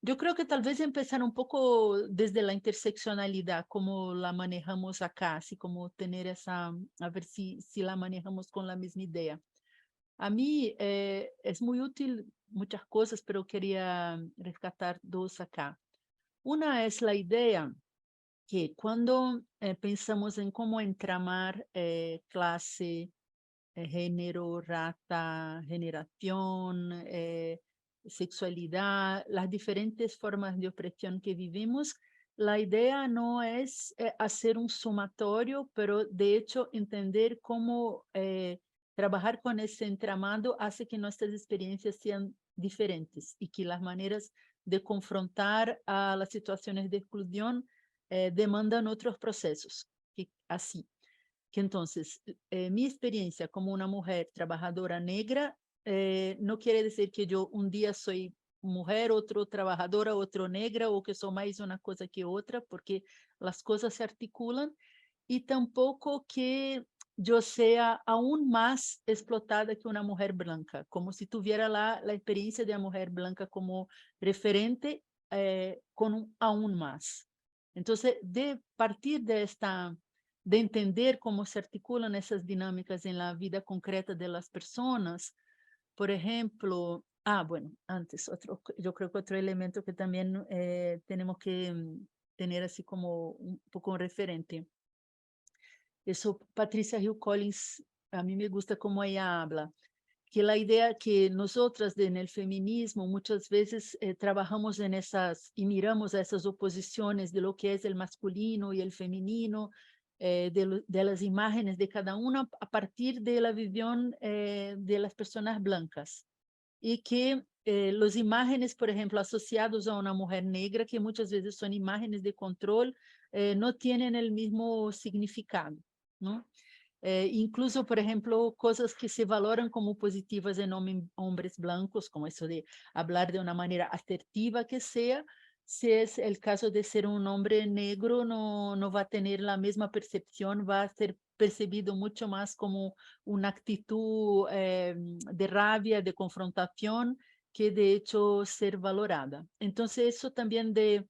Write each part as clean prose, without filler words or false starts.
Yo creo que tal vez empezar un poco desde la interseccionalidad, cómo la manejamos acá, así como tener esa, a ver si la manejamos con la misma idea. A mí es muy útil muchas cosas, pero quería rescatar dos acá. Una es la idea que cuando pensamos en cómo entramar clase, género, raza, generación, sexualidad, las diferentes formas de opresión que vivimos, la idea no es hacer un sumatorio, pero de hecho entender cómo trabajar con ese entramado hace que nuestras experiencias sean diferentes y que las maneras de confrontar a las situaciones de exclusión demandan otros procesos. Así que entonces mi experiencia como una mujer trabajadora negra no quiere decir que yo un día soy mujer, otro trabajadora, otro negra, o que soy más una cosa que otra, porque las cosas se articulan, y tampoco que yo sea aún más explotada que una mujer blanca, como si tuviera la experiencia de la mujer blanca como referente con aún más. Entonces, de partir de entender cómo se articulan esas dinámicas en la vida concreta de las personas. Por ejemplo, bueno, antes, yo creo que otro elemento que también tenemos que tener así como un poco un referente. Eso, Patricia Hill Collins, a mí me gusta cómo ella habla, que la idea que nosotras en el feminismo muchas veces trabajamos en esas y miramos a esas oposiciones de lo que es el masculino y el femenino, de las imágenes de cada una a partir de la visión de las personas blancas. Y que las imágenes, por ejemplo, asociadas a una mujer negra, que muchas veces son imágenes de control, no tienen el mismo significado, ¿no? Incluso, por ejemplo, cosas que se valoran como positivas en hombres blancos, como eso de hablar de una manera asertiva que sea, si es el caso de ser un hombre negro, no va a tener la misma percepción, va a ser percibido mucho más como una actitud de rabia, de confrontación, que de hecho ser valorada. Entonces, eso también de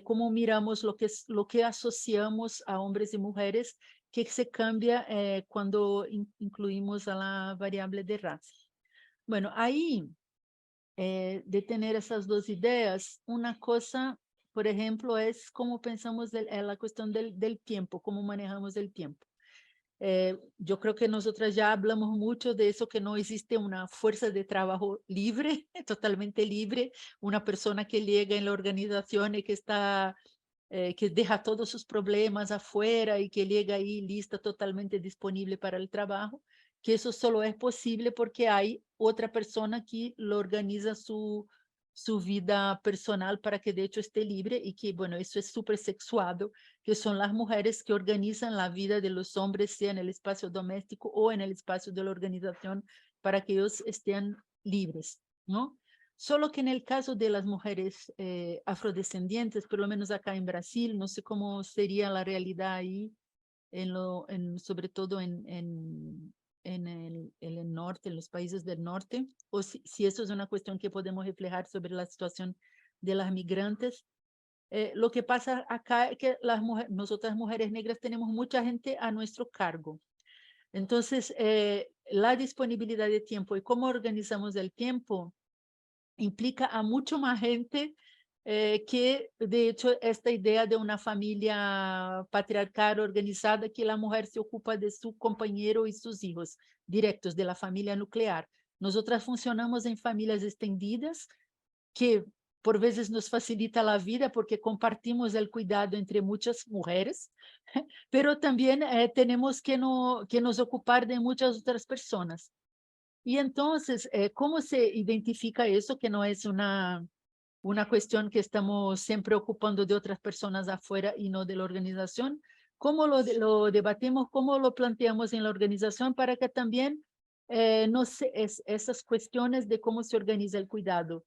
cómo miramos lo que asociamos a hombres y mujeres, que se cambia cuando incluimos a la variable de raza. Bueno, ahí, de tener esas dos ideas, una cosa, por ejemplo, es cómo pensamos la cuestión del tiempo, cómo manejamos el tiempo. Yo creo que nosotras ya hablamos mucho de eso, que no existe una fuerza de trabajo libre, totalmente libre, una persona que llega en la organización y que está, que deja todos sus problemas afuera y que llega ahí lista, totalmente disponible para el trabajo, que eso solo es posible porque hay otra persona que lo organiza su vida personal para que de hecho esté libre, y que, bueno, eso es súper sexuado, que son las mujeres que organizan la vida de los hombres, sea en el espacio doméstico o en el espacio de la organización, para que ellos estén libres, ¿no? Solo que en el caso de las mujeres afrodescendientes, por lo menos acá en Brasil, no sé cómo sería la realidad ahí, sobre todo en el norte, en los países del norte, o si eso es una cuestión que podemos reflejar sobre la situación de las migrantes. Lo que pasa acá es que nosotras mujeres negras tenemos mucha gente a nuestro cargo. Entonces, la disponibilidad de tiempo y cómo organizamos el tiempo implica a mucho más gente, que de hecho esta idea de una familia patriarcal organizada, que la mujer se ocupa de su compañero y sus hijos directos de la familia nuclear. Nosotras funcionamos en familias extendidas, que por veces nos facilita la vida porque compartimos el cuidado entre muchas mujeres, pero también tenemos que, no, que nos ocupar de muchas otras personas. Y entonces, ¿cómo se identifica eso, que no es una cuestión que estamos siempre ocupando de otras personas afuera y no de la organización? ¿Cómo lo debatimos, cómo lo planteamos en la organización para que también no se, esas cuestiones de cómo se organiza el cuidado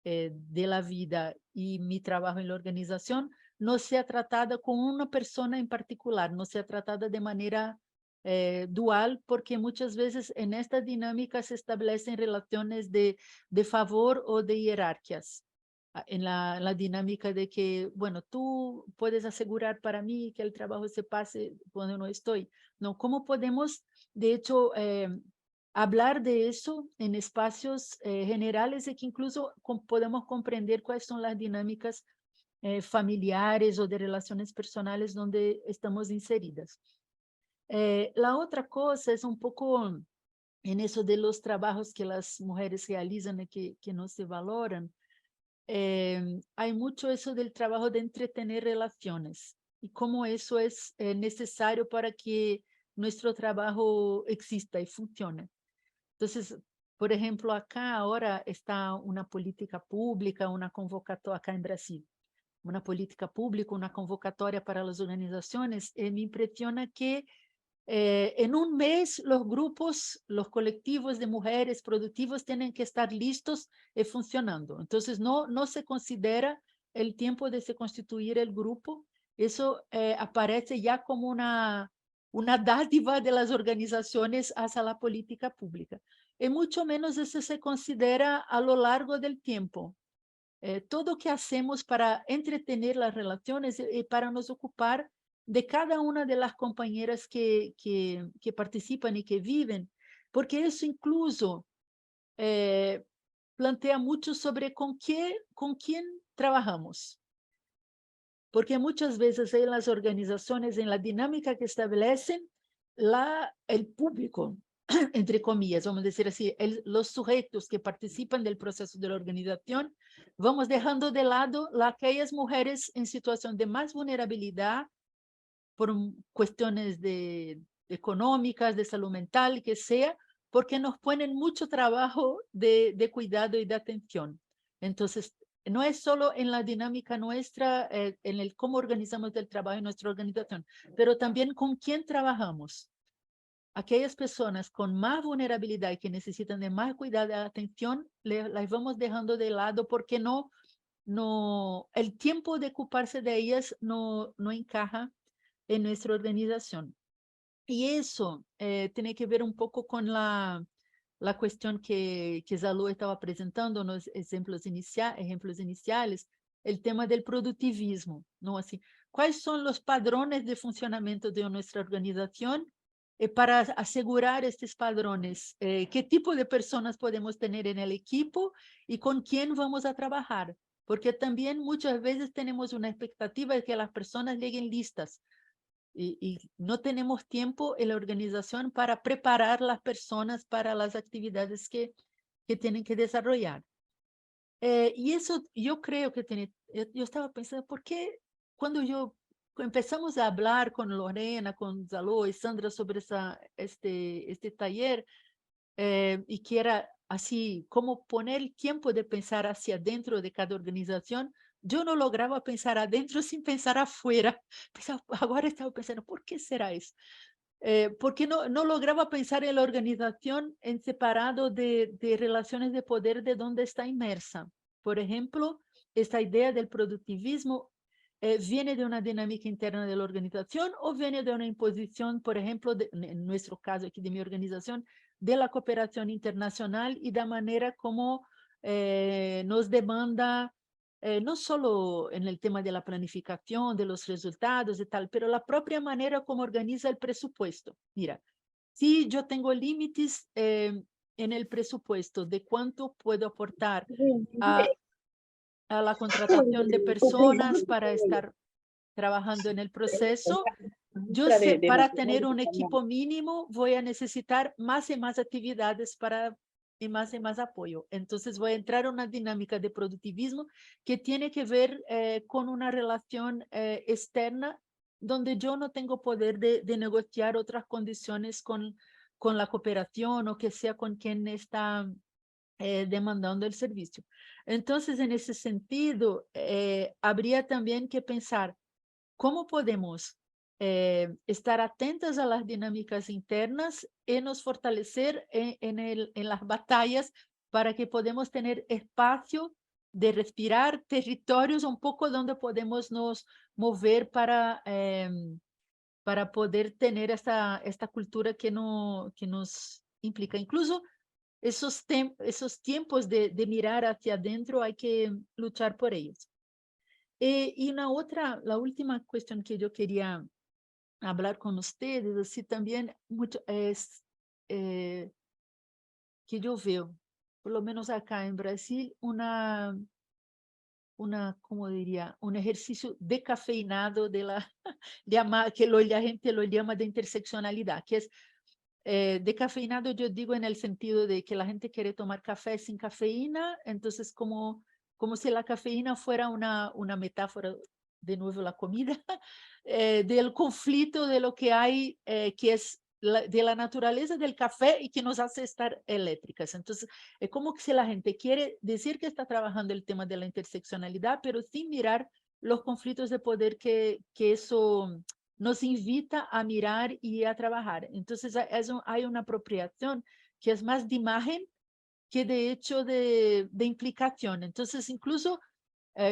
de la vida y mi trabajo en la organización no sea tratada con una persona en particular, no sea tratada de manera dual, porque muchas veces en esta dinámica se establecen relaciones de favor o de jerarquías. en la dinámica de que, bueno, tú puedes asegurar para mí que el trabajo se pase cuando no estoy. No, ¿cómo podemos, de hecho, hablar de eso en espacios generales y que incluso podemos comprender cuáles son las dinámicas familiares o de relaciones personales donde estamos inseridas? La otra cosa es un poco en eso de los trabajos que las mujeres realizan y que no se valoran. Hay mucho eso del trabajo de entretener relaciones y cómo eso es necesario para que nuestro trabajo exista y funcione. Entonces, por ejemplo, acá ahora está una política pública, una convocatoria acá en Brasil, una política pública, una convocatoria para las organizaciones. Me impresiona que en un mes los grupos, los colectivos de mujeres productivos tienen que estar listos y funcionando. Entonces no se considera el tiempo de se constituir el grupo. Eso aparece ya como una dádiva de las organizaciones hacia la política pública. Y mucho menos eso se considera a lo largo del tiempo. Todo que hacemos para entretener las relaciones y para nos ocupar de cada una de las compañeras que participan y que viven, porque eso incluso eh, plantea mucho sobre con quién trabajamos. Porque muchas veces en las organizaciones, en la dinámica que establecen, el público, entre comillas, vamos a decir así, los sujetos que participan del proceso de la organización, vamos dejando de lado aquellas mujeres en situación de más vulnerabilidad por cuestiones económicas, de salud mental, que sea, porque nos ponen mucho trabajo de cuidado y de atención. Entonces, no es solo en la dinámica nuestra, en el cómo organizamos el trabajo en nuestra organización, pero también con quién trabajamos. Aquellas personas con más vulnerabilidad y que necesitan de más cuidado y atención, las vamos dejando de lado porque el tiempo de ocuparse de ellas no encaja en nuestra organización. Y eso tiene que ver un poco con la cuestión que Zalou estaba presentando nos ejemplos iniciales, el tema del productivismo, ¿no? Así, ¿cuáles son los padrones de funcionamiento de nuestra organización? Para asegurar estos padrones, ¿qué tipo de personas podemos tener en el equipo y con quién vamos a trabajar? Porque también muchas veces tenemos una expectativa de que las personas lleguen listas, y no tenemos tiempo en la organización para preparar las personas para las actividades que tienen que desarrollar. Y eso yo creo que tiene, yo estaba pensando, ¿por qué cuando empezamos a hablar con Lorena, con Zalou y Sandra sobre este taller, y que era así, como poner el tiempo de pensar hacia adentro de cada organización, yo no lograba pensar adentro sin pensar afuera. Ahora estaba pensando, ¿por qué será eso? Porque no lograba pensar en la organización en separado de relaciones de poder de donde está inmersa. Por ejemplo, esta idea del productivismo viene de una dinámica interna de la organización o viene de una imposición, por ejemplo, en nuestro caso aquí de mi organización, de la cooperación internacional y de manera como nos demanda no solo en el tema de la planificación, de los resultados y tal, pero la propia manera como organiza el presupuesto. Mira, si yo tengo límites en el presupuesto de cuánto puedo aportar a, a la contratación de personas para estar trabajando en el proceso, yo sé, para tener un equipo mínimo voy a necesitar más y más actividades y más apoyo. Entonces voy a entrar en una dinámica de productivismo que tiene que ver con una relación externa donde yo no tengo poder de negociar otras condiciones con la cooperación o que sea con quien está demandando el servicio. Entonces, en ese sentido, habría también que pensar cómo podemos estar atentas a las dinámicas internas y nos fortalecer en las batallas para que podamos tener espacio de respirar, territorios un poco donde podemos nos mover para poder tener esta cultura que nos implica. Incluso esos tiempos de mirar hacia adentro hay que luchar por ellos. Y la última cuestión que yo quería hablar con ustedes, así también mucho, es que yo veo, por lo menos acá en Brasil, ¿cómo diría? Un ejercicio decafeinado de la, que la gente lo llama de interseccionalidad, que es decafeinado, yo digo en el sentido de que la gente quiere tomar café sin cafeína, entonces como si la cafeína fuera una metáfora, de nuevo la comida, del conflicto de lo que hay, que es de la naturaleza del café y que nos hace estar eléctricas. Entonces, es como que si la gente quiere decir que está trabajando el tema de la interseccionalidad, pero sin mirar los conflictos de poder que eso nos invita a mirar y a trabajar. Entonces, hay una apropiación que es más de imagen que de hecho de implicación. Entonces, incluso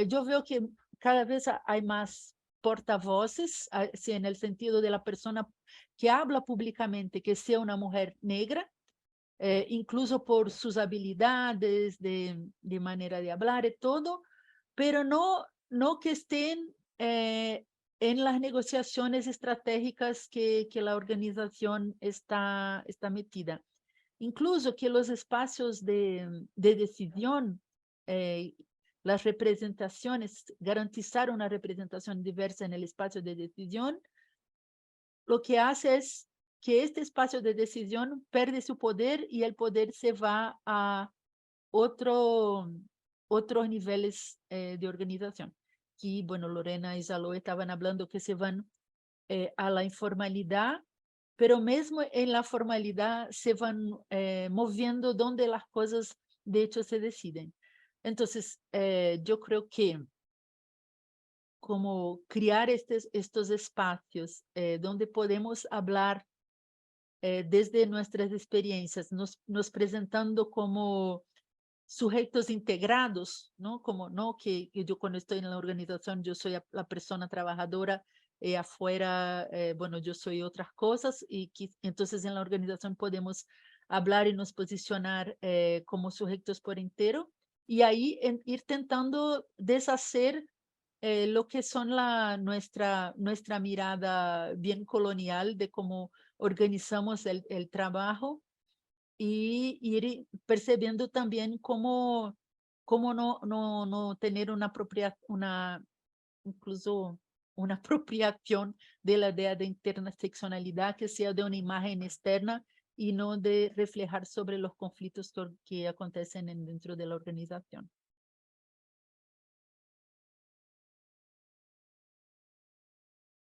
yo veo que cada vez hay más portavoces, así, en el sentido de la persona que habla públicamente, que sea una mujer negra, incluso por sus habilidades de manera de hablar y todo, pero no que estén en las negociaciones estratégicas que la organización está metida. Incluso que los espacios de decisión, eh, las representaciones, garantizar una representación diversa en el espacio de decisión, lo que hace es que este espacio de decisión pierde su poder y el poder se va a otros niveles de organización. Que, bueno, Lorena y Zaló estaban hablando que se van a la informalidad, pero mesmo en la formalidad se van moviendo donde las cosas de hecho se deciden. Entonces, yo creo que como crear estos espacios donde podemos hablar desde nuestras experiencias, nos presentando como sujetos integrados, ¿no? Como no que yo cuando estoy en la organización, yo soy la persona trabajadora, afuera, bueno, yo soy otras cosas, y que, entonces en la organización podemos hablar y nos posicionar como sujetos por entero, y ahí ir tentando deshacer lo que son nuestra mirada bien colonial de cómo organizamos el trabajo, y ir percibiendo también cómo no tener incluso una apropiación de la idea de interseccionalidad que sea de una imagen externa y no de reflejar sobre los conflictos que acontecen dentro de la organización.